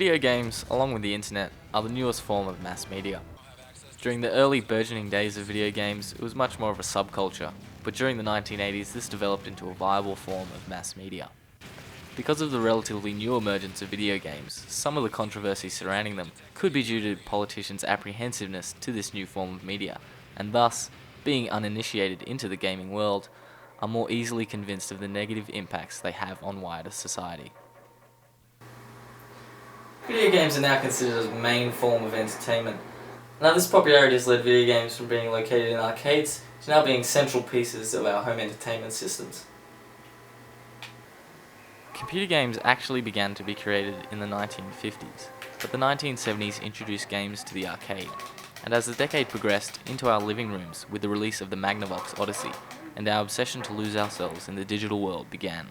Video games, along with the internet, are the newest form of mass media. During the early burgeoning days of video games, it was much more of a subculture, but during the 1980s this developed into a viable form of mass media. Because of the relatively new emergence of video games, some of the controversy surrounding them could be due to politicians' apprehensiveness to this new form of media, and thus, being uninitiated into the gaming world, are more easily convinced of the negative impacts they have on wider society. Video games are now considered a main form of entertainment. Now this popularity has led video games from being located in arcades to now being central pieces of our home entertainment systems. Computer games actually began to be created in the 1950s, but the 1970s introduced games to the arcade, and as the decade progressed, into our living rooms with the release of the Magnavox Odyssey, and our obsession to lose ourselves in the digital world began.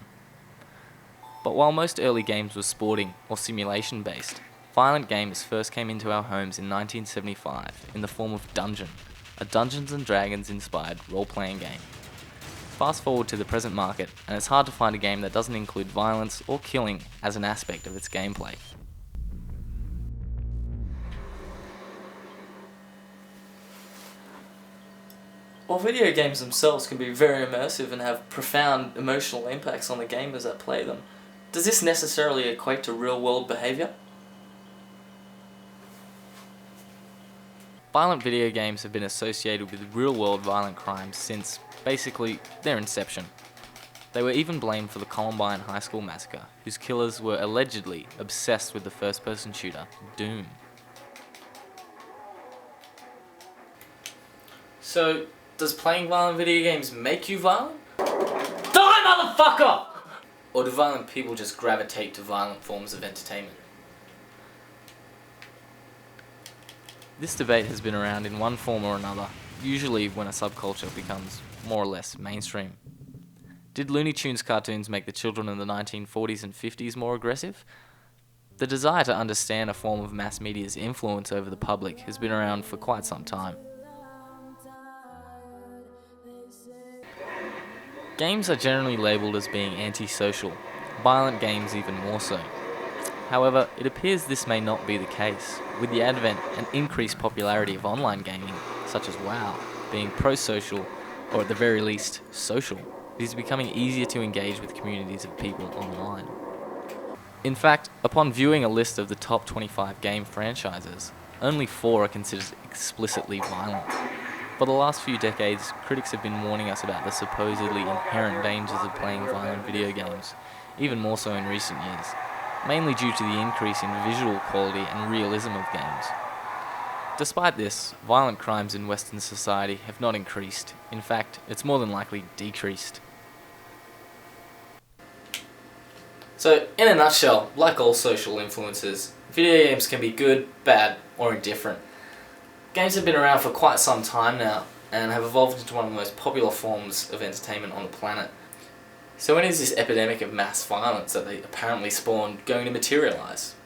But while most early games were sporting or simulation based, violent games first came into our homes in 1975 in the form of Dungeon, a Dungeons & Dragons inspired role-playing game. Fast forward to the present market, and it's hard to find a game that doesn't include violence or killing as an aspect of its gameplay. While video games themselves can be very immersive and have profound emotional impacts on the gamers that play them, does this necessarily equate to real-world behaviour? Violent video games have been associated with real-world violent crimes since, basically, their inception. They were even blamed for the Columbine High School massacre, whose killers were allegedly obsessed with the first-person shooter, Doom. So, does playing violent video games make you violent? Die, motherfucker! Or do violent people just gravitate to violent forms of entertainment? This debate has been around in one form or another, usually when a subculture becomes more or less mainstream. Did Looney Tunes cartoons make the children in the 1940s and 50s more aggressive? The desire to understand a form of mass media's influence over the public has been around for quite some time. Games are generally labelled as being antisocial, violent games even more so. However, it appears this may not be the case, with the advent and increased popularity of online gaming, such as WoW, being pro-social, or at the very least, social. It is becoming easier to engage with communities of people online. In fact, upon viewing a list of the top 25 game franchises, only 4 are considered explicitly violent. For the last few decades, critics have been warning us about the supposedly inherent dangers of playing violent video games, even more so in recent years, mainly due to the increase in visual quality and realism of games. Despite this, violent crimes in Western society have not increased. In fact, it's more than likely decreased. So, in a nutshell, like all social influences, video games can be good, bad, or indifferent. Games have been around for quite some time now, and have evolved into one of the most popular forms of entertainment on the planet. So when is this epidemic of mass violence that they apparently spawned going to materialise?